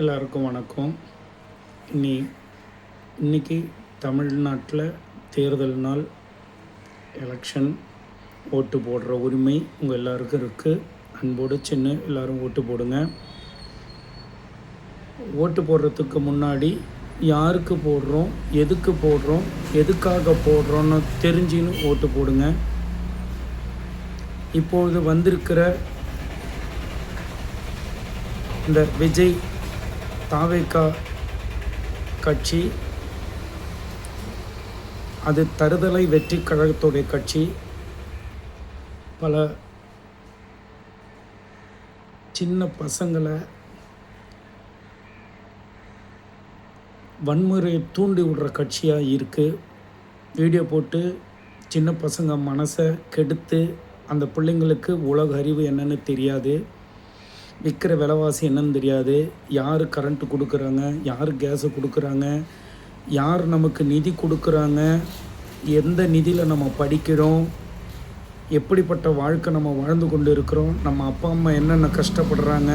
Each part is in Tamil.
எல்லாருக்கும் வணக்கம். இன்னைக்கு தமிழ்நாட்டில் தேர்தல் நாள், எலெக்ஷன், ஓட்டு போடுற உரிமை உங்கள் எல்லாருக்கும் இருக்குது. அன்போடு சின்ன எல்லோரும் ஓட்டு போடுங்க. ஓட்டு போடுறதுக்கு முன்னாடி யாருக்கு போடுறோம், எதுக்காக போடுறோன்னு தெரிஞ்சுன்னு ஓட்டு போடுங்க. இப்பொழுது வந்திருக்கிற இந்த விஜய் தாவேகா கட்சி, அது தருதலை வெற்றி கழகத்துடைய கட்சி. பல சின்ன பசங்களை வன்முறையை தூண்டி விடுற கட்சியாக இருக்குது. வீடியோ போட்டு சின்ன பசங்க மனசை கெடுத்து அந்த பிள்ளைங்களுக்கு உலக அறிவு என்னன்னு தெரியாது, விற்கிற விலைவாசி என்னன்னு தெரியாது, யார் கரண்ட்டு கொடுக்குறாங்க, யார் கேஸை கொடுக்குறாங்க, யார் நமக்கு நிதி கொடுக்குறாங்க, எந்த நிதியில் நம்ம படிக்கிறோம், எப்படிப்பட்ட வாழ்க்கை நம்ம வாழ்ந்து கொண்டு இருக்கிறோம், நம்ம அப்பா அம்மா என்னென்ன கஷ்டப்படுறாங்க,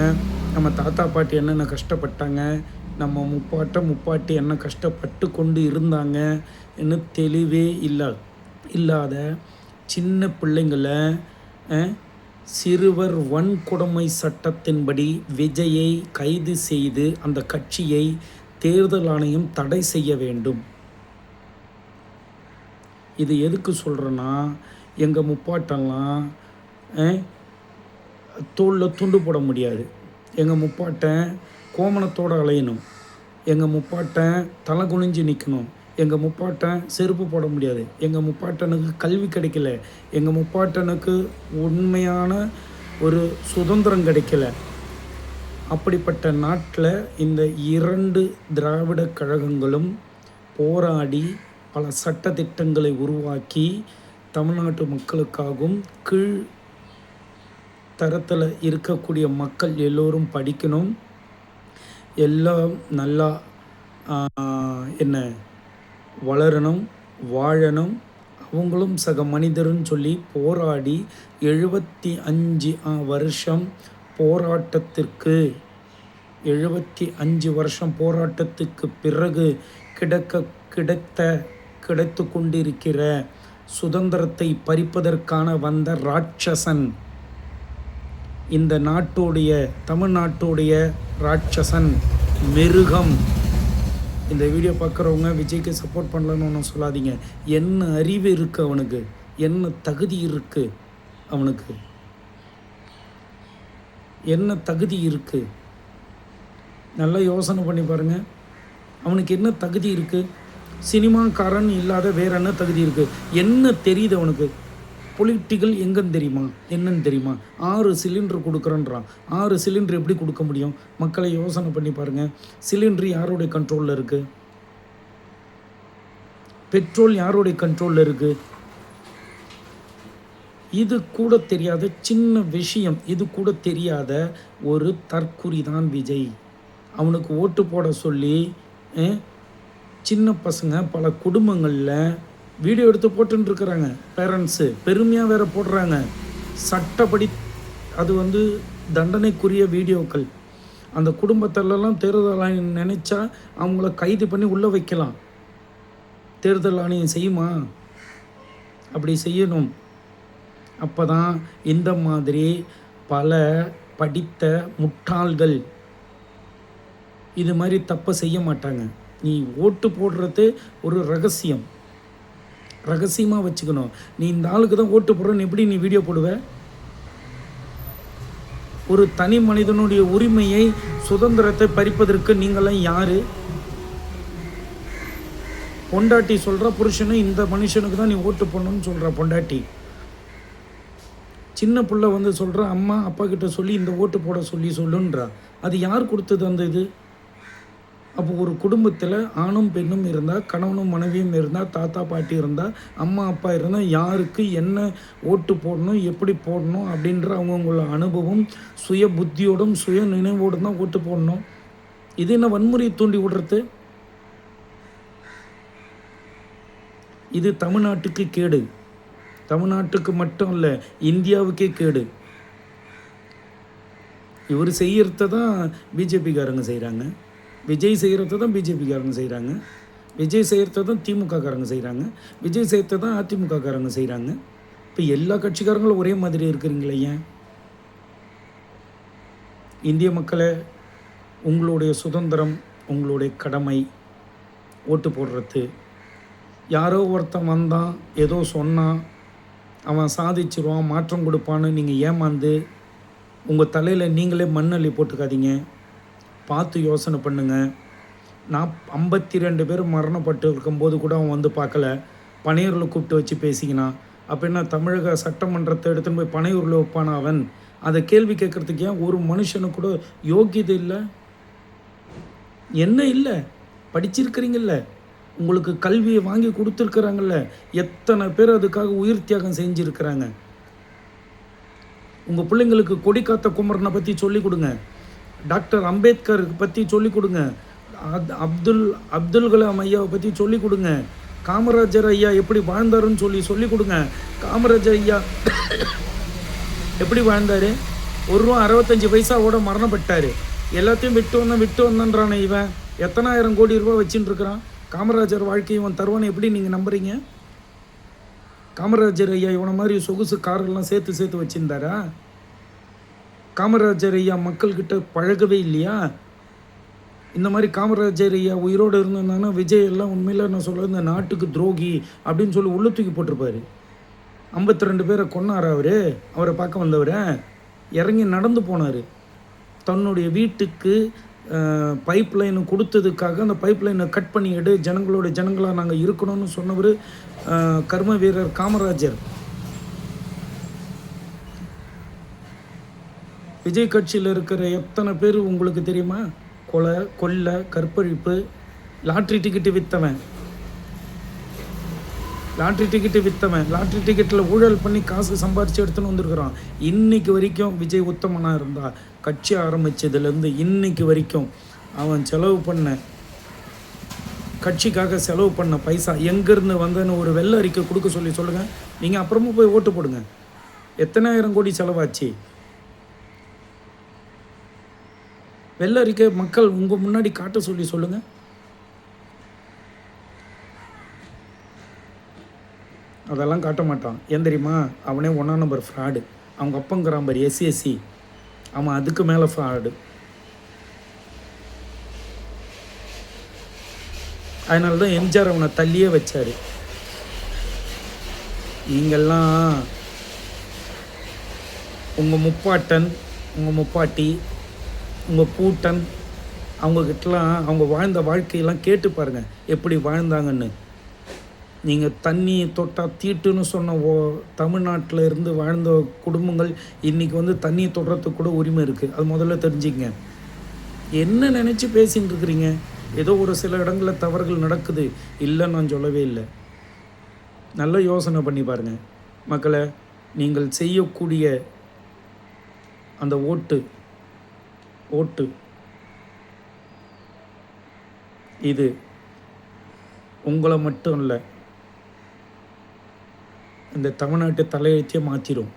நம்ம தாத்தா பாட்டி என்னென்ன கஷ்டப்பட்டாங்க, நம்ம முப்பாட்டி என்ன கஷ்டப்பட்டு கொண்டு இருந்தாங்க என்ன தெளிவே இல்லாத சின்ன பிள்ளைங்களை சிறுவர் வன்கொடுமை சட்டத்தின்படி விஜயை கைது செய்து அந்த கட்சியை தேர்தல் ஆணையம் தடை செய்ய வேண்டும். இது எதுக்கு சொல்கிறேன்னா, எங்கள் முப்பாட்டெல்லாம் தோளில் துண்டு போட முடியாது, எங்கள் முப்பாட்டன் கோமணத்தோடு அலையணும், எங்கள் முப்பாட்டன் தலை குனிஞ்சு நிற்கணும், எங்கள் முப்பாட்டன் செருப்பு போட முடியாது, எங்கள் முப்பாட்டனுக்கு கல்வி கிடைக்கல, எங்கள் முப்பாட்டனுக்கு உண்மையான ஒரு சுதந்திரம் கிடைக்கல. அப்படிப்பட்ட நாட்டில் இந்த 2 திராவிட கழகங்களும் போராடி பல சட்டத்திட்டங்களை உருவாக்கி தமிழ்நாட்டு மக்களுக்காகவும் கீழ் தரத்தில் இருக்கக்கூடிய மக்கள் எல்லோரும் படிக்கணும், எல்லாம் நல்லா வளரணும், வாழணும், அவங்களும் சக மனிதர்னு சொல்லி போராடி 75 வருஷம் போராட்டத்திற்கு 75 வருஷம் போராட்டத்துக்கு பிறகு கிடைத்து கொண்டிருக்கிற சுதந்திரத்தை பறிப்பதற்கான வந்த ராட்சசன், இந்த நாட்டுடைய தமிழ்நாட்டுடைய ராட்சசன், மிருகம். இந்த வீடியோ பார்க்குறவங்க விஜய்க்கு சப்போர்ட் பண்ணலன்னு ஒன்றும் சொல்லாதீங்க. என்ன அறிவு இருக்குது அவனுக்கு, என்ன தகுதி இருக்குது அவனுக்கு, என்ன தகுதி இருக்குது, நல்லா யோசனை பண்ணி பாருங்கள். அவனுக்கு என்ன தகுதி இருக்குது? சினிமாக்காரன் இல்லாத வேற என்ன தகுதி இருக்குது? என்ன தெரியுது அவனுக்கு? பொலிட்டிக்கல் எங்கன்னு தெரியுமா, என்னன்னு தெரியுமா? 6 சிலிண்டர் கொடுக்குறேன்றான். 6 சிலிண்டர் எப்படி கொடுக்க முடியும்? மக்களை யோசனை பண்ணி பாருங்கள். சிலிண்டர் யாருடைய கண்ட்ரோலில் இருக்குது? பெட்ரோல் யாருடைய கண்ட்ரோலில் இருக்குது? இது கூட தெரியாத சின்ன விஷயம், இது கூட தெரியாத ஒரு தற்குறி தான் விஜய். அவனுக்கு ஓட்டு போட சொல்லி சின்ன பசங்க பல குடும்பங்களில் வீடியோ எடுத்து போட்டுருக்குறாங்க. பேரண்ட்ஸு பெருமையாக வேறு போடுறாங்க. சட்டப்படி அது தண்டனைக்குரிய வீடியோக்கள். அந்த குடும்பத்திலலாம் தேர்தல் ஆணையம் நினச்சா அவங்கள கைது பண்ணி உள்ளே வைக்கலாம். தேர்தல் ஆணையம் செய்யுமா? அப்படி செய்யணும். அப்போ தான் இந்த மாதிரி பல படித்த முட்டாள்கள் இது மாதிரி தப்பை செய்ய மாட்டாங்க. நீ ஓட்டு போடுறது ஒரு ரகசியமாக வச்சுக்கணும். நீ இந்த ஆளுக்கு தான் ஓட்டு போடுறன்னு எப்படி நீ வீடியோ போடுவ? ஒரு தனி மனிதனுடைய உரிமையை, சுதந்திரத்தை பறிப்பதற்கு நீங்களாம் யார்? பொண்டாட்டி சொல்கிற புருஷனை இந்த மனுஷனுக்கு தான் நீ ஓட்டு போடணும்னு சொல்கிற பொண்டாட்டி. சின்ன பிள்ளை சொல்கிற அம்மா அப்பா கிட்ட சொல்லி இந்த ஓட்டு போட சொல்லுன்றா. அது யார் கொடுத்தது அந்த இது? அப்போ ஒரு குடும்பத்தில் ஆணும் பெண்ணும் இருந்தால், கணவனும் மனைவியும் இருந்தால், தாத்தா பாட்டி இருந்தால், அம்மா அப்பா இருந்தால், யாருக்கு என்ன ஓட்டு போடணும், எப்படி போடணும் அப்படின்ற அவங்கவுங்கள அனுபவம், சுய புத்தியோடும் சுய நினைவோடும் தான் ஓட்டு போடணும். இது என்ன வன்முறையை தூண்டி விடுறது? இது தமிழ்நாட்டுக்கு கேடு. தமிழ்நாட்டுக்கு மட்டும் இல்லை, இந்தியாவுக்கே கேடு. இவர் செய்கிறத தான் பிஜேபிக்காரங்க செய்கிறாங்க, விஜய் செய்கிறத தான் பிஜேபிக்காரங்க செய்கிறாங்க, விஜய் செய்கிறத தான் திமுககாரங்க செய்கிறாங்க, விஜய் செய்கிறத தான் அதிமுககாரங்க செய்கிறாங்க. இப்போ எல்லா கட்சிக்காரங்களும் ஒரே மாதிரி இருக்கிறீங்களே ஏன்? இந்திய மக்களே, உங்களுடைய சுதந்திரம், உங்களுடைய கடமை ஓட்டு போடுறது. யாரோ ஒருத்தன் வந்தான், ஏதோ சொன்னான், அவன் சாதிச்சிருவான், மாற்றம் கொடுப்பான்னு நீங்கள் ஏமாந்து உங்கள் தலையில் நீங்களே மண்ணள்ளி போட்டுக்காதீங்க. பார்த்து யோசனை பண்ணுங்கள். 52 பேர் மரணப்பட்டு இருக்கும்போது கூட அவன் வந்து பார்க்கல, பனையூரில் கூப்பிட்டு வச்சு பேசிக்கினான். அப்போ என்ன, தமிழக சட்டமன்றத்தை எடுத்துன்னு போய் பனையூரில் வைப்பான அவன்? அதை கேள்வி கேட்குறதுக்கு ஏன் ஒரு மனுஷனுக்கு கூட யோகியதை இல்லை? என்ன இல்லை? படிச்சிருக்கிறீங்கல்ல, உங்களுக்கு கல்வியை வாங்கி கொடுத்துருக்குறாங்கல்ல, எத்தனை பேர் அதுக்காக உயிர் தியாகம் செஞ்சுருக்கிறாங்க. உங்கள் பிள்ளைங்களுக்கு கொடி காத்த குமரனை பற்றி சொல்லிக் கொடுங்க, டாக்டர் அம்பேத்கர் பற்றி சொல்லிக் கொடுங்க, அப்துல் கலாம் ஐயாவை பற்றி சொல்லிக் கொடுங்க, காமராஜர் ஐயா எப்படி வாழ்ந்தாருன்னு சொல்லிக் கொடுங்க. காமராஜர் ஐயா எப்படி வாழ்ந்தார்? ₹1.65 மரணப்பட்டார். எல்லாத்தையும் விட்டு வந்தன்றானே இவன். எத்தனாயிரம் கோடி ரூபா வச்சுட்டு இருக்கிறான். காமராஜர் வாழ்க்கை இவன் தருவான்னு எப்படி நீங்கள் நம்புறீங்க? காமராஜர் ஐயா இவனை மாதிரி சொகுசு காரெல்லாம் சேர்த்து வச்சுருந்தாரா? காமராஜர் ஐயா மக்கள்கிட்ட பழகவே இல்லையா? இந்த மாதிரி காமராஜர் ஐயா உயிரோடு இருந்திருந்தாங்கன்னா விஜய் எல்லாம் உண்மையில் நான் சொல்ல இந்த நாட்டுக்கு துரோகி அப்படின்னு சொல்லி உள்ள தூக்கி போட்டிருப்பாரு. 52 பேரை கொன்னார் அவரை பார்க்க வந்தவர். இறங்கி நடந்து போனார். தன்னுடைய வீட்டுக்கு பைப் லைன் கொடுத்ததுக்காக அந்த பைப் லைனை கட் பண்ணி ஜனங்களாக நாங்கள் இருக்கணும்னு சொன்னவர் கர்ம வீரர் காமராஜர். விஜய் கட்சியில் இருக்கிற எத்தனை பேர் உங்களுக்கு தெரியுமா? கொலை, கொள்ளை, கற்பழிப்பு, லாட்ரி டிக்கெட்டு விற்றவன், லாட்ரி டிக்கெட்டில் ஊழல் பண்ணி காசு சம்பாரித்து எடுத்துன்னு வந்திருக்கிறான். இன்றைக்கு வரைக்கும் விஜய் உத்தமனாக இருந்தால் கட்சி ஆரம்பித்ததுலேருந்து இன்றைக்கு வரைக்கும் அவன் கட்சிக்காக செலவு பண்ண பைசா எங்கேருந்து வந்தேன்னு ஒரு வெள்ளை அறிக்கை கொடுக்க சொல்லுங்கள். நீங்கள் அப்புறமா போய் ஓட்டு போடுங்க. எத்தனாயிரம் கோடி செலவாச்சு? வெள்ளை அறிக்கை மக்கள் உங்கள் முன்னாடி காட்ட சொல்லுங்கள். அதெல்லாம் காட்ட மாட்டான். ஏன் தெரியுமா? அவனே 1ஆம் நம்பர் ஃப்ராடு. அவங்க அப்பங்கிறான் பாரு SSC, அவன் அதுக்கு மேலே ஃப்ராடு. அதனால தான் எம்ஜிஆர் அவனை தள்ளியே வச்சார். நீங்கள்லாம் உங்கள் முப்பாட்டன், உங்கள் முப்பாட்டி, உங்கள் பூட்டன் அவங்கக்கிட்டலாம் அவங்க வாழ்ந்த வாழ்க்கையெல்லாம் கேட்டு பாருங்கள் எப்படி வாழ்ந்தாங்கன்னு. நீங்கள் தண்ணி தொட்டால் தீட்டுன்னு சொன்ன தமிழ்நாட்டில் இருந்து வாழ்ந்த குடும்பங்கள் இன்றைக்கி வந்து தண்ணி தொடுறதுக்கு கூட உரிமை இருக்குது. அது முதல்ல தெரிஞ்சுக்கங்க. என்ன நினச்சி பேசின்னு இருக்கிறீங்க? ஏதோ ஒரு சில இடங்களில் தவறுகள் நடக்குது, இல்லைன்னு நான் சொல்லவே இல்லை. நல்ல யோசனை பண்ணி பாருங்கள் மக்களை. நீங்கள் செய்யக்கூடிய அந்த ஓட்டு இது உங்களை மட்டும் இல்லை, இந்த தமிழ்நாட்டு தலையெழுத்தையே மாற்றிடும்.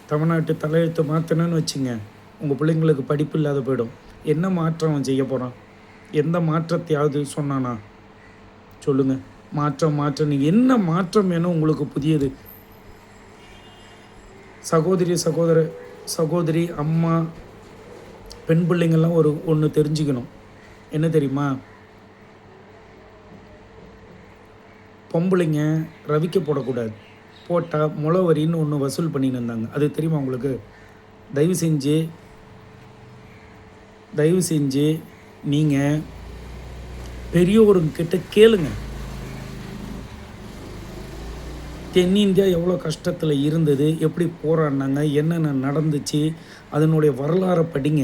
தமிழ்நாட்டு தலையெழுத்தை மாற்றணும்னு வச்சுங்க, உங்கள் பிள்ளைங்களுக்கு படிப்பு இல்லாத போயிடும். என்ன மாற்றம் அவன் செய்ய போகிறான்? எந்த மாற்றத்தையாவது சொன்னானா? சொல்லுங்கள். மாற்றம் என்ன மாற்றம் வேணும் உங்களுக்கு புதியது? சகோதரி அம்மா பெண் பிள்ளைங்கள்லாம் ஒன்று தெரிஞ்சுக்கணும். என்ன தெரியுமா? பொம்பளைங்க ரவிக்க போடக்கூடாது. போட்டால் முளவரின்னு ஒன்று வசூல் பண்ணின்னு இருந்தாங்க. அது தெரியுமா உங்களுக்கு? தயவு செஞ்சு நீங்கள் பெரியவர்கிட்ட கேளுங்க. தென்னிந்தியா எவ்வளோ கஷ்டத்தில் இருந்தது, எப்படி போராடினாங்க, என்னென்ன நடந்துச்சு, அதனுடைய வரலாறை படிங்க.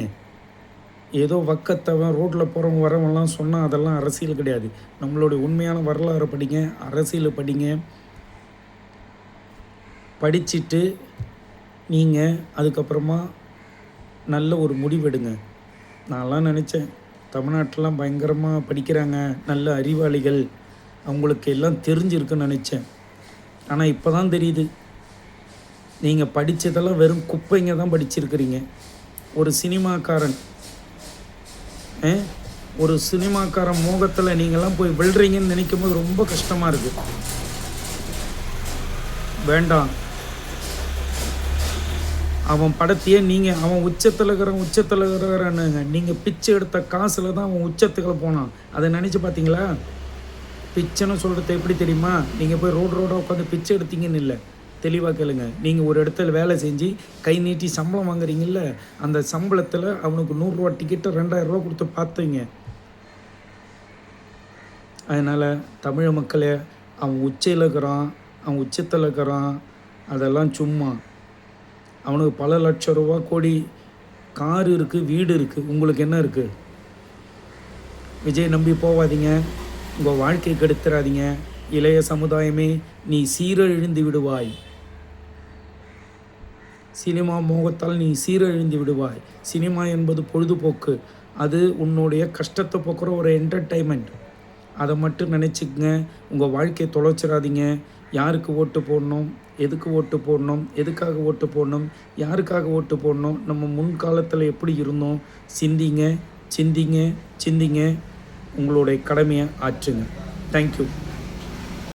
ஏதோ வக்கத்தவன் ரோட்டில் போகிறவங்க வரவங்கலாம் சொன்னால் அதெல்லாம் அரசியல் கிடையாது. நம்மளுடைய உண்மையான வரலாறை படிங்க, அரசியலை படிங்க. படிச்சுட்டு நீங்கள் அதுக்கப்புறமா நல்ல ஒரு முடிவெடுங்க. நான்லாம் நினச்சேன் தமிழ்நாட்டிலாம் பயங்கரமாக படிக்கிறாங்க, நல்ல அறிவாளிகள், அவங்களுக்கு எல்லாம் தெரிஞ்சிருக்குன்னு நினச்சேன். ஆனால் இப்போ தான் தெரியுது நீங்கள் படித்ததெல்லாம் வெறும் குப்பைங்க தான் படிச்சிருக்கிறீங்க. ஒரு சினிமாக்காரன் ஒரு சினிமாக்காரன் மோகத்தில் நீங்கள்லாம் போய் விழுறீங்கன்னு நினைக்கும் போது ரொம்ப கஷ்டமாக இருக்குது. வேண்டாம். அவன் படத்தையே நீங்கள் அவன் உச்சத்தில் இருக்கிறானுங்க. நீங்கள் பிச்சை எடுத்த காசில் தான் அவன் உச்சத்துக்களை போனான். அதை நினச்சி பார்த்தீங்களா? பிச்சைன்னு சொல்கிறது எப்படி தெரியுமா? நீங்கள் போய் ரோடாக உட்காந்து பிச்சை எடுத்தீங்கன்னு இல்லை. தெளிவாக கேளுங்க. நீங்கள் ஒரு இடத்துல வேலை செஞ்சு கை நீட்டி சம்பளம் வாங்குறீங்கல்ல, அந்த சம்பளத்தில் அவனுக்கு 100 ரூபா டிக்கெட்டை 2000 கொடுத்து பார்த்தீங்க. அதனால் தமிழ் மக்களே, அவன் உச்சையில் இருக்கிறான், அவன் உச்சத்தில் இருக்கிறான், அதெல்லாம் சும்மா. அவனுக்கு பல லட்சம் ரூபா கோடி காரு இருக்குது, வீடு இருக்குது. உங்களுக்கு என்ன இருக்குது? விஜய் நம்பி போகாதீங்க. உங்கள் வாழ்க்கையை கெடுத்துறாதீங்க. இளைய சமுதாயமே, நீ சீரழிந்து விடுவாய். சினிமா மோகத்தால் நீ சீரழிந்து விடுவாய். சினிமா என்பது பொழுதுபோக்கு. அது உன்னுடைய கஷ்டத்தை போக்குற ஒரு என்டர்டைன்மெண்ட். அதை மட்டும் நினச்சிக்கங்க. உங்கள் வாழ்க்கையை தொலைச்சிடாதீங்க. யாருக்கு ஓட்டு போடணும், எதுக்கு ஓட்டு போடணும், எதுக்காக ஓட்டு போடணும், யாருக்காக ஓட்டு போடணும், நம்ம முன்காலத்தில் எப்படி இருந்தோம், சிந்திங்க. உங்களுடைய கடமையை ஆற்றுங்க. தேங்க்யூ.